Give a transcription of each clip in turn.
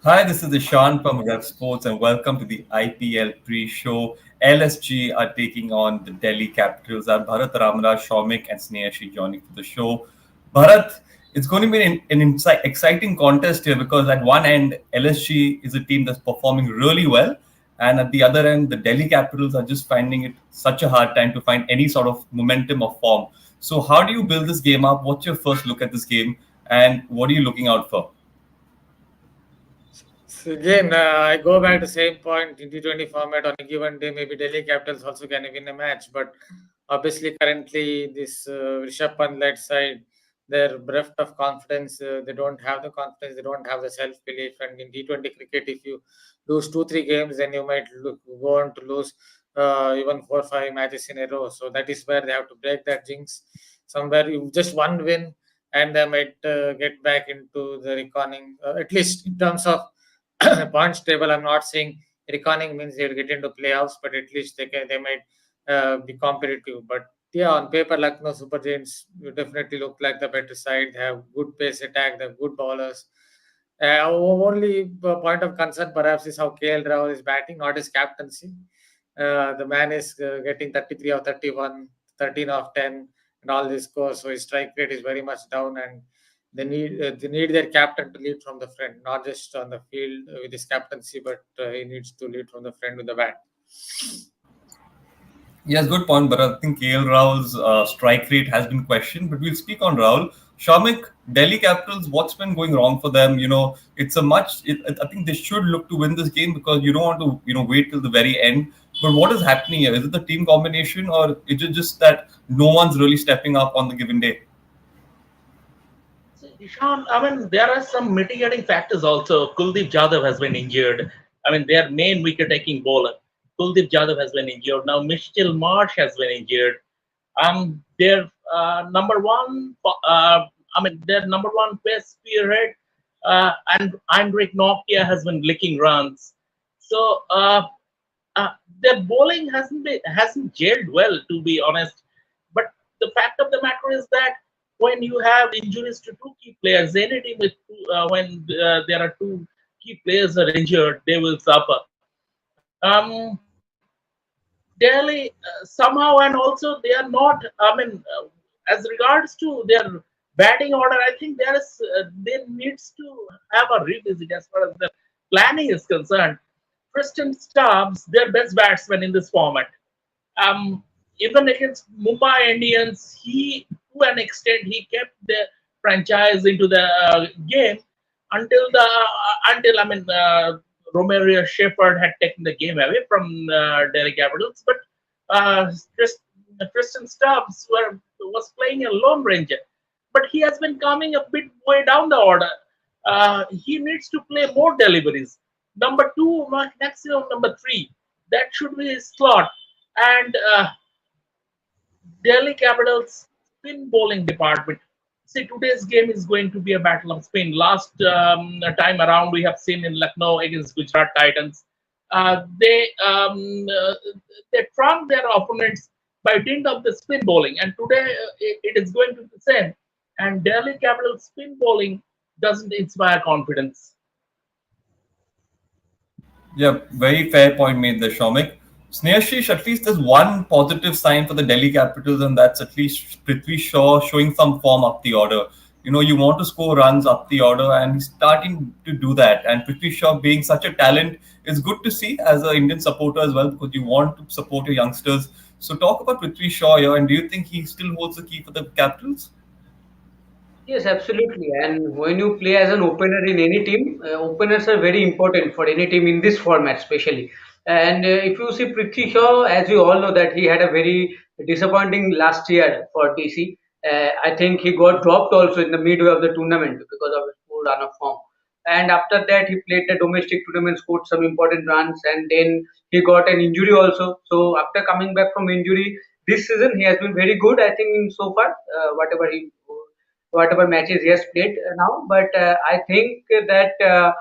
Hi, this is Ishan from Rev Sports, and welcome to the IPL pre-show. LSG are taking on the Delhi Capitals. I'm Bharat Ramraj, Shomik, and Snehashi joining for the show. Bharat, it's going to be an exciting contest here because at one end, LSG is a team that's performing really well, and at the other end, the Delhi Capitals are just finding it such a hard time to find any sort of momentum or form. So, how do you build this game up? What's your first look at this game, and what are you looking out for? So again, I go back to same point in T20 format on a given day. Maybe Delhi Capitals also can win a match, but obviously currently this Rishabh Pant led side, they're bereft of confidence. They don't have the confidence. They don't have the self belief. And in T20 cricket, if you lose 2-3 games, then you might go on to lose even 4-5 matches in a row. So that is where they have to break that jinx. Somewhere you just one win, and they might get back into the reckoning. At least in terms of points table, I'm not saying reckoning means they'll get into playoffs, but at least they might be competitive. But yeah, on paper, Lucknow Super Giants definitely look like the better side. They have good pace attack, they have good bowlers. Only point of concern perhaps is how KL Rahul is batting, not his captaincy. The man is getting 33 of 31, 13 of 10, and all this scores. So his strike rate is very much down, and they need their captain to lead from the front, not just on the field with his captaincy, but he needs to lead from the front with the bat. Yes, good point. But I think KL Rahul's strike rate has been questioned. But we'll speak on Rahul. Shamik, Delhi Capitals, what's been going wrong for them? It's a much. I think they should look to win this game because you don't want to, wait till the very end. But what is happening here? Is it the team combination or is it just that no one's really stepping up on the given day? So, Ishan, there are some mitigating factors also. Kuldeep Jadhav has been injured. Their main wicket-taking bowler, Kuldeep Jadhav has been injured. Now, Mitchell Marsh has been injured. Their number one, their number one pace spearhead, and Heinrich Nokia has been licking runs. So, uh, their bowling hasn't gelled well, to be honest. But the fact of the matter is that when you have injuries to two key players, any team with when there are two key players are injured, they will suffer. Um, Delhi somehow, and also they are not. As regards to their batting order, I think there needs to have a revisit as far as the planning is concerned. Tristan Stubbs, their best batsman in this format. Um, Even against Mumbai Indians, he to an extent he kept the franchise into the game until Romero Shepherd had taken the game away from Delhi Capitals, but uh, Trist, Tristan Stubbs was playing a lone ranger, but he has been coming a bit way down the order. He needs to play more deliveries. Number two, maximum number three. That should be his slot. And Delhi Capitals spin bowling department. See, today's game is going to be a battle of spin. Last time around, we have seen in Lucknow against Gujarat Titans, uh, they um, uh, they trumped their opponents by dint of the spin bowling, and today it is going to be the same. And Delhi Capitals spin bowling doesn't inspire confidence. Yeah, very fair point made there, Shomik. Snehashi, at least there's one positive sign for the Delhi Capitals, and that's at least Prithvi Shaw showing some form up the order. You want to score runs up the order, and he's starting to do that. And Prithvi Shaw being such a talent is good to see as an Indian supporter as well, because you want to support your youngsters. So talk about Prithvi Shaw here, and do you think he still holds the key for the Capitals? Yes, absolutely. And when you play as an opener in any team, openers are very important for any team in this format, especially. And if you see Prithvi Shaw, as you all know, that he had a very disappointing last year for DC. I think he got dropped also in the midway of the tournament because of his poor run of form. And after that, he played the domestic tournament, scored some important runs, and then he got an injury also. So after coming back from injury, this season he has been very good. I think in so far, whatever matches he has played now. But I think that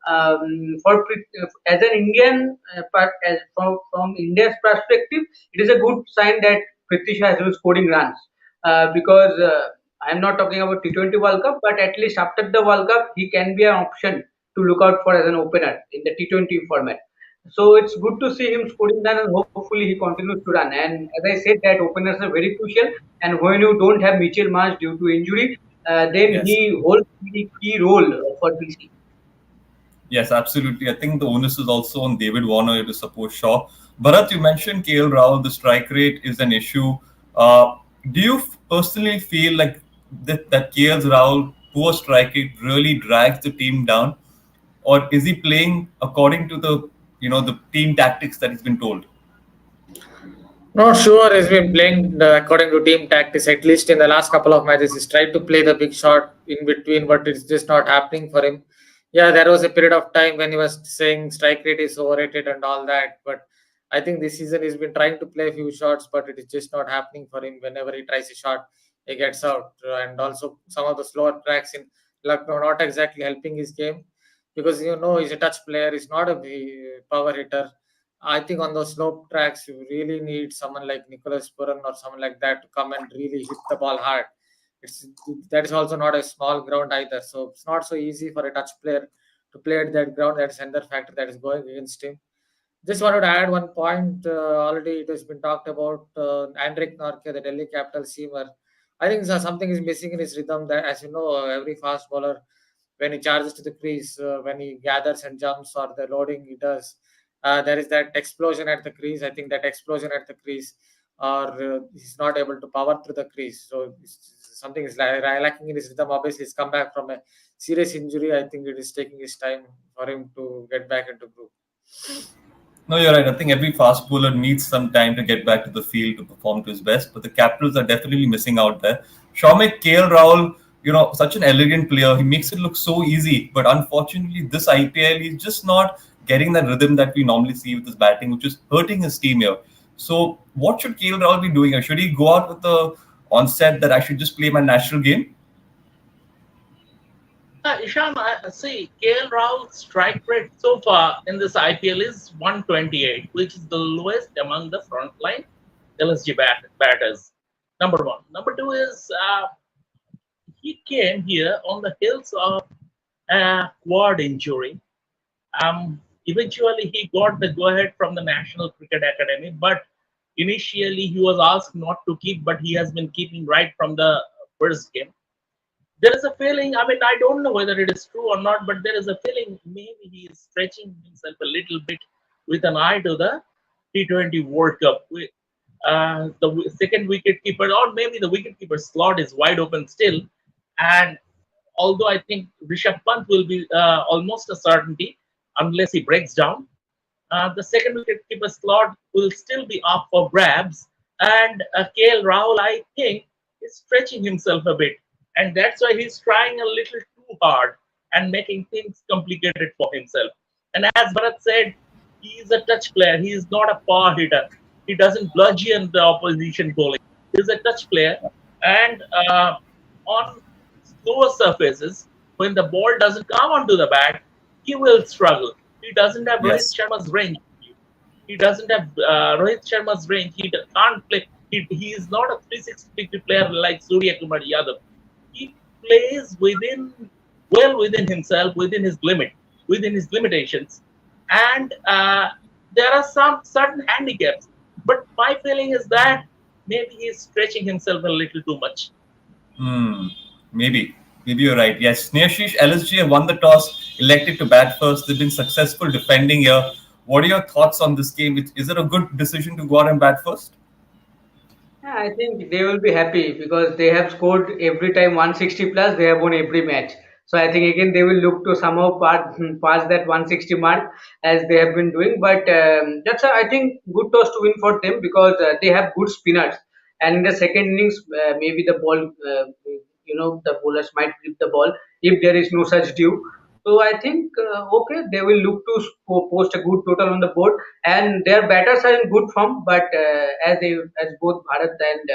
as an Indian, as from India's perspective, it is a good sign that Prithvi Shaw has been scoring runs because I am not talking about T20 World Cup, but at least after the World Cup, he can be an option to look out for as an opener in the T20 format. So it's good to see him scoring run, and hopefully he continues to run. And as I said, that openers are very crucial. And when you don't have Mitchell Marsh due to injury, then Yes. he holds a very key role for DC. Yes, absolutely. I think the onus is also on David Warner to support Shaw. Bharat, you mentioned KL Rahul. The strike rate is an issue. Do you personally feel like that KL Rahul poor strike rate really drags the team down, or is he playing according to the team tactics that he's been told? Not sure he's been playing according to team tactics. At least in the last couple of matches, he's tried to play the big shot in between, but it's just not happening for him. Yeah, there was a period of time when he was saying strike rate is overrated and all that, but I think this season he's been trying to play a few shots, but it is just not happening for him. Whenever he tries a shot, he gets out, and also some of the slower tracks in Lucknow not exactly helping his game because he's a touch player. He's not a power hitter. I think on those slope tracks, you really need someone like Nicholas Puran or someone like that to come and really hit the ball hard. It's that is also not a small ground either, so it's not so easy for a touch player to play at that ground. That's another factor that is going against him. Just wanted to add one point. Already it has been talked about. Andrik Norke, the Delhi Capital seamer. I think something is missing in his rhythm. That, as you know, every fast bowler, when he charges to the crease, when he gathers and jumps or the loading he does, there is that explosion at the crease. I think that explosion at the crease, or he's not able to power through the crease. So something is lacking in his rhythm. Obviously, he's come back from a serious injury. I think it is taking his time for him to get back into groove. No, you're right. I think every fast bowler needs some time to get back to the field to perform to his best, but the Capitals are definitely missing out there. Shaumek KL Rahul, such an elegant player. He makes it look so easy, but unfortunately, this IPL, he's just not getting that rhythm that we normally see with his batting, which is hurting his team here. So, what should KL Rahul be doing? Should he go out with the onset that I should just play my national game? Isham, I see KL Rahul's strike rate so far in this IPL is 128, which is the lowest among the frontline LSG batters. Number one. Number two is he came here on the heels of a quad injury. Eventually, he got the go ahead from the National Cricket Academy, but initially he was asked not to keep, but he has been keeping right from the first game. There is a feeling, I mean, I don't know whether it is true or not, but there is a feeling maybe he is stretching himself a little bit with an eye to the T20 World Cup. The second wicket keeper, or maybe the wicket keeper slot is wide open still. And although I think Rishabh Pant will be almost a certainty unless he breaks down, the second wicketkeeper slot will still be up for grabs. And KL Rahul, I think, is stretching himself a bit. And that's why he's trying a little too hard and making things complicated for himself. And as Bharat said, he is a touch player. He is not a power hitter. He doesn't bludgeon the opposition bowling. He's a touch player. And on slower surfaces, when the ball doesn't come onto the bat, he will struggle. He doesn't have Yes. Rohit Sharma's range. He doesn't have Rohit Sharma's range. He can't play. He is not a 360 player like Surya Kumar Yadav. He plays within himself, within his limit, within his limitations, and there are some certain handicaps. But my feeling is that maybe he's stretching himself a little too much. Hmm. Maybe. Maybe you're right. Yes. Sneashish, LSG have won the toss, elected to bat first. They've been successful defending here. What are your thoughts on this game? Is it a good decision to go out and bat first? Yeah, I think they will be happy because they have scored every time 160 plus. They have won every match. So I think again they will look to somehow pass that 160 mark as they have been doing. But that's I think good toss to win for them because they have good spinners. And in the second innings, maybe the ball, the bowlers might flip the ball if there is no such due. So I think okay, they will look to post a good total on the board, and their batters are in good form. But as both Bharat and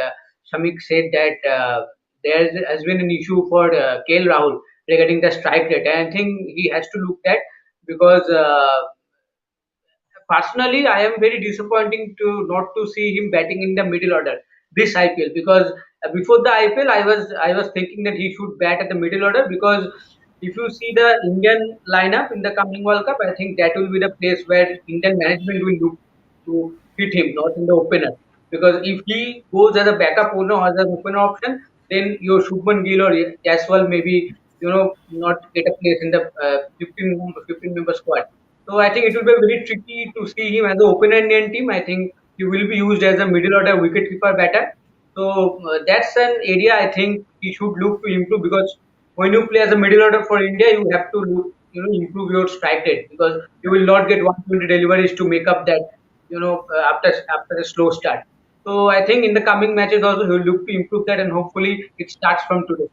Shamik said that there has been an issue for KL Rahul regarding the strike rate, and I think he has to look at because personally, I am very disappointing to not to see him batting in the middle order this IPL because before the IPL, I was thinking that he should bat at the middle order because if you see the Indian lineup in the coming World Cup, I think that will be the place where Indian management will look to hit him, not in the opener. Because if he goes as a backup owner or as an opener option, then your Shubman Gill or Jaswal maybe not get a place in the 15 member squad. So I think it will be very tricky to see him as an opener in Indian team. I think he will be used as a middle order wicketkeeper batter. So that's an area I think he should look to improve, because when you play as a middle order for India, you have to look, improve your strike rate, because you will not get 120 deliveries to make up that, after a slow start. So I think in the coming matches also he will look to improve that, and hopefully it starts from today.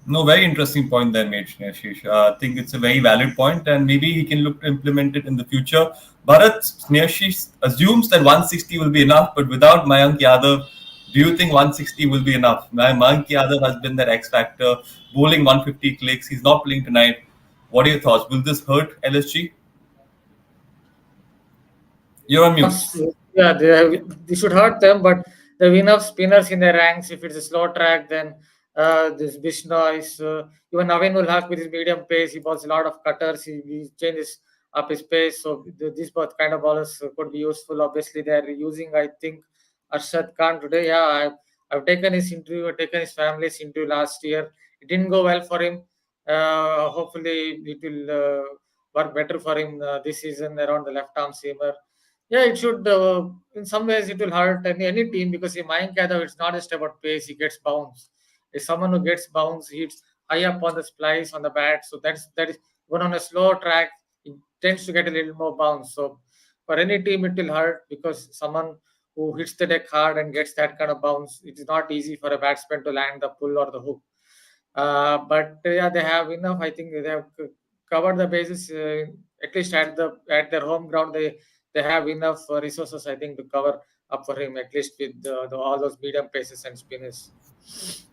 No, very interesting point there, made Sneashish. I think it's a very valid point, and maybe he can look to implement it in the future. Bharat, Sneashish assumes that 160 will be enough, but without Mayank Yadav, do you think 160 will be enough? Mayank Yadav has been that X factor, bowling 150 clicks. He's not playing tonight. What are your thoughts? Will this hurt LSG? You're on mute. Yeah, they should hurt them, but they have enough spinners in their ranks. If it's a slow track, then this Bishnoy is even Naveen will have with his medium pace. He bowls a lot of cutters. He changes up his pace. So these both kind of bowlers could be useful. Obviously, they are using, I think, Arshad Khan today. Yeah, I've taken his interview. I've taken his family's interview last year. It didn't go well for him. Hopefully, it will work better for him this season around the left arm seamer. Yeah, it should. In some ways, it will hurt any team, because in Mayank Yadav, it's not just about pace. He gets bounce. If someone who gets bounce, hits high up on the splice on the bat. So that is when on a slow track, it tends to get a little more bounce. So for any team, it will hurt, because someone who hits the deck hard and gets that kind of bounce, it is not easy for a batsman to land the pull or the hook. But yeah, they have enough. I think they have covered the bases, at least at their home ground. They have enough resources, I think, to cover up for him, at least with all those medium paces and spinners.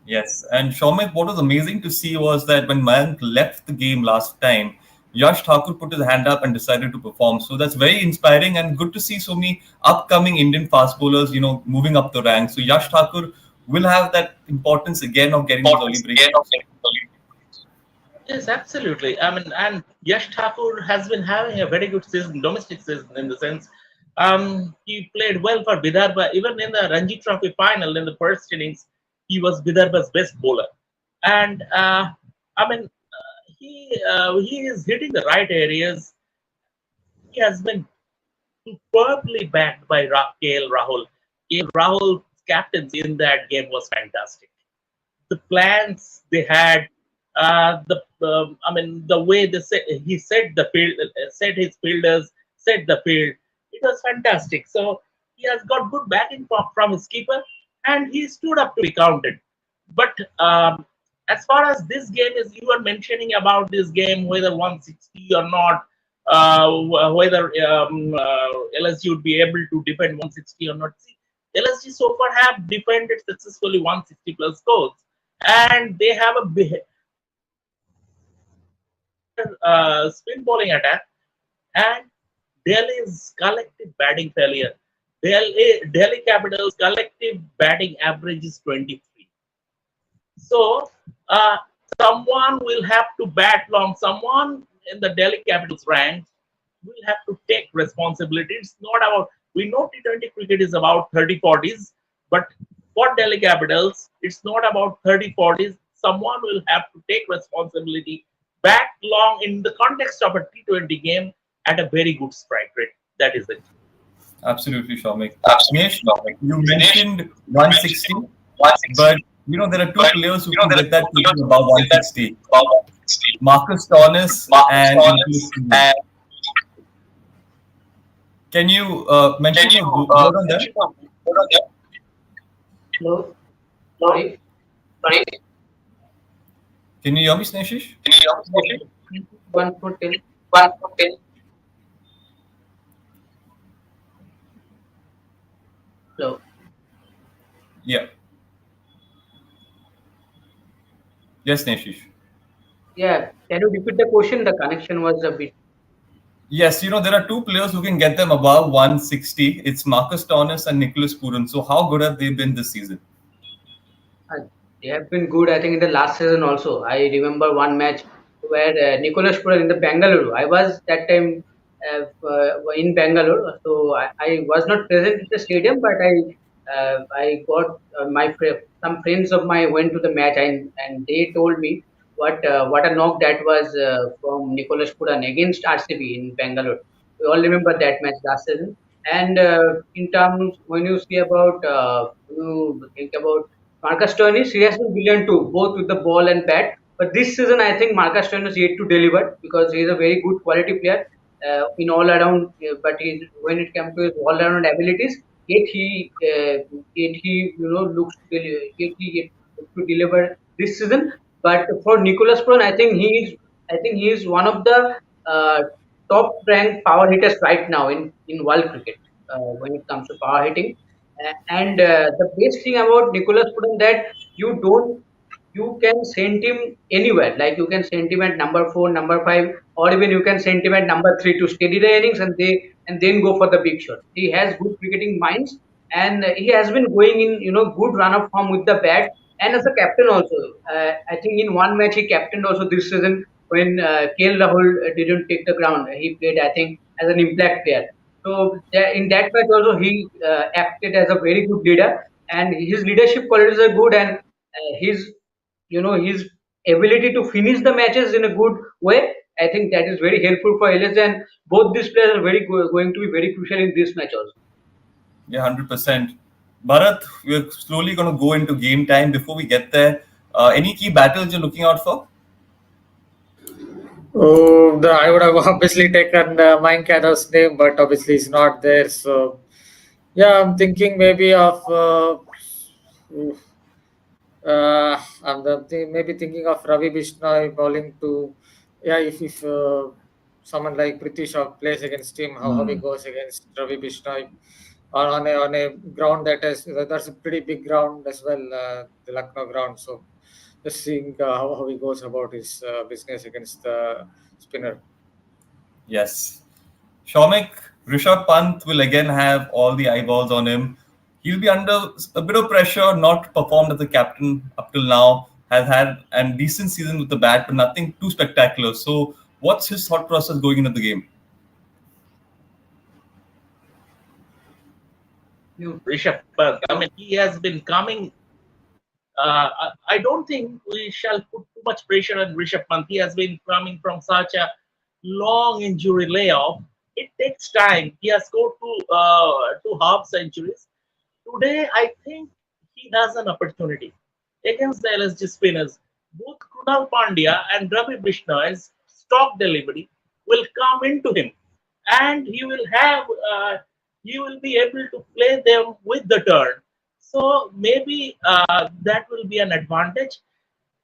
Yes, and Shomit, what was amazing to see was that when Mayank left the game last time, Yash Thakur put his hand up and decided to perform. So that's very inspiring and good to see so many upcoming Indian fast bowlers, moving up the ranks. So Yash Thakur will have that importance again of getting those early breaks. Yes, absolutely. I mean, and Yash Thakur has been having a very good season, domestic season, in the sense he played well for Vidarbha. Even in the Ranji Trophy final, in the first innings, he was Vidarbha's best bowler. And I mean, he is hitting the right areas. He has been superbly backed by KL Rahul. KL Rahul's captaincy in that game was fantastic. The plans they had, I mean, the way he set the field, set his fielders, set the field, it was fantastic. So he has got good batting from his keeper, and he stood up to be counted. But as far as this game is, you were mentioning about this game, whether 160 or not, whether LSG would be able to defend 160 or not. See, LSG so far have defended successfully 160 plus scores, and they have a spin bowling attack, and Delhi's collective batting failure. Delhi Capitals' collective batting average is 23. So someone will have to bat long. Someone in the Delhi Capitals ranks will have to take responsibility. It's not about, we know T20 cricket is about 30-40s, but for Delhi Capitals, it's not about 30-40s. Someone will have to take responsibility, bat long in the context of a T20 game at a very good strike rate. That is it. Absolutely, Shomik. Snesh, you mentioned 160, but there are two players who can get that position above 160. Marcus Stoinis and Nicholas Pooran. Can you mention your word on that? No, sorry. Can you hear me, Sneshish? One for 10. Hello. Yeah. Yes, Sneshish. Yeah, can you repeat the question? The connection was a bit. Yes, there are two players who can get them above 160. It's Marcus Stoinis and Nicholas Pooran. So how good have they been this season? They have been good, I think, in the last season also. I remember one match where Nicholas Puran in the Bangalore. I was that time in Bangalore, so I was not present at the stadium, but I got some friends of mine went to the match, and they told me what a knock that was from Nicholas Puran against RCB in Bangalore. We all remember that match last season. And in terms, when you see about, when you think about Marcus Stoinis, he has been brilliant too, both with the ball and bat. But this season, I think Marcus Stoinis is yet to deliver because he is a very good quality player in all around. But when it comes to his all around abilities, yet he looks to looks to deliver this season. But for Nicholas Puran, I think he is one of the uh, top ranked power hitters right now in world cricket when it comes to power hitting. And the best thing about Nicholas Puran that you don't you can send him anywhere. Like you can send him at number 4, number 5, or even you can send him at number 3 to steady the innings and then go for the big shot. He has good cricketing minds and he has been going in good run of form with the bat and as a captain also. I think in one match he captained also this season when KL Rahul didn't take the ground. He played I think as an impact player. So in that match also he acted as a very good leader and his leadership qualities are good and his ability to finish the matches in a good way. I think that is very helpful for LS and both these players are going to be very crucial in this match also. Yeah, 100%. Bharat, we're slowly going to go into game time. Before we get there, any key battles you're looking out for? Oh, I would have obviously taken Mike Caddo's name, but obviously he's not there. So, yeah, I'm thinking maybe of. Maybe thinking of Ravi Bishnoi bowling to. Yeah, if someone like Prithvi Shaw plays against him, how he goes against Ravi Bishnoi on a ground that's a pretty big ground as well, the Lucknow ground. So just seeing how he goes about his business against the spinner. Yes. Shomik, Rishabh Pant will again have all the eyeballs on him. He'll be under a bit of pressure, not performed as a captain up till now, has had a decent season with the bat, but nothing too spectacular. So, what's his thought process going into the game? Rishabh Pant. I mean, he has been coming. I don't think we shall put too much pressure on Rishabh Pant. He has been coming from such a long injury layoff. It takes time. He has scored two half centuries. Today, I think he has an opportunity against the LSG spinners. Both Krunal Pandya and Ravi Bishnой's stock delivery will come into him, and he will be able to play them with the turn. So maybe that will be an advantage.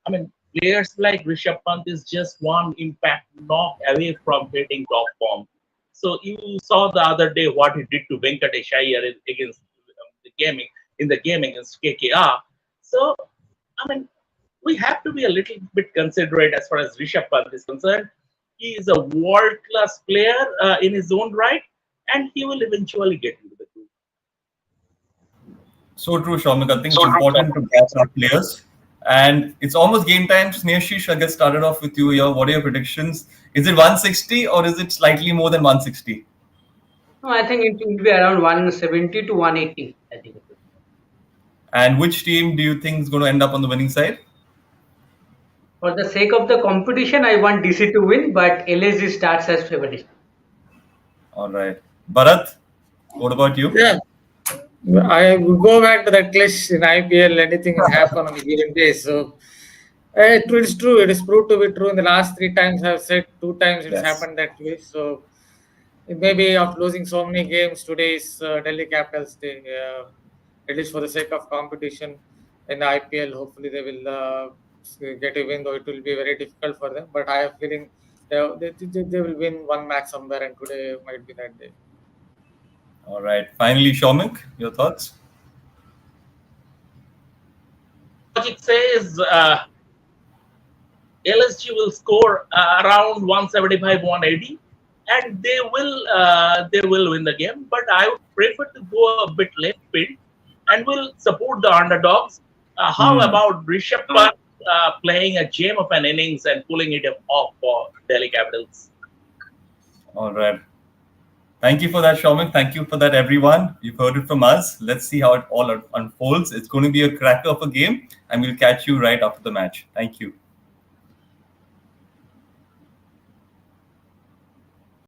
I mean, players like Rishabh Pant is just one impact knock away from hitting top form. So you saw the other day what he did to Venkatesh Iyer against the gaming in the game against KKR. So I mean, we have to be a little bit considerate as far as Rishabh Pant is concerned. He is a world-class player in his own right, and he will eventually get into the group. So true, Shomik. I think it's important to catch our players. And it's almost game time. Sneashish, I guess started off with you here. What are your predictions? Is it 160 or is it slightly more than 160? No, I think it will be around 170 to 180. I think. And which team do you think is going to end up on the winning side? For the sake of the competition, I want DC to win, but LSG starts as favorite. All right. Bharat, what about you? Yeah, I will go back to that clash in IPL. Anything can happen on a given day. So it is true. It is proved to be true. In the last 3 times, I've said 2 times it's Yes. happened that way. So it may be of losing so many games today's Delhi Capitals. At least for the sake of competition in the IPL, hopefully they will get a win. Though it will be very difficult for them. But I have feeling they will win one match somewhere, and today might be that day. All right. Finally, Shomik, your thoughts? Logic says LSG will score around 175, 180, and they will win the game. But I would prefer to go a bit left field and will support the underdogs. How about Rishabh Pant playing a gem of an innings and pulling it off for Delhi Capitals. All right. Thank you for that, Shomik. Thank you for that, everyone. You've heard it from us. Let's see how it all unfolds. It's going to be a cracker of a game, and we'll catch you right after the match. Thank you.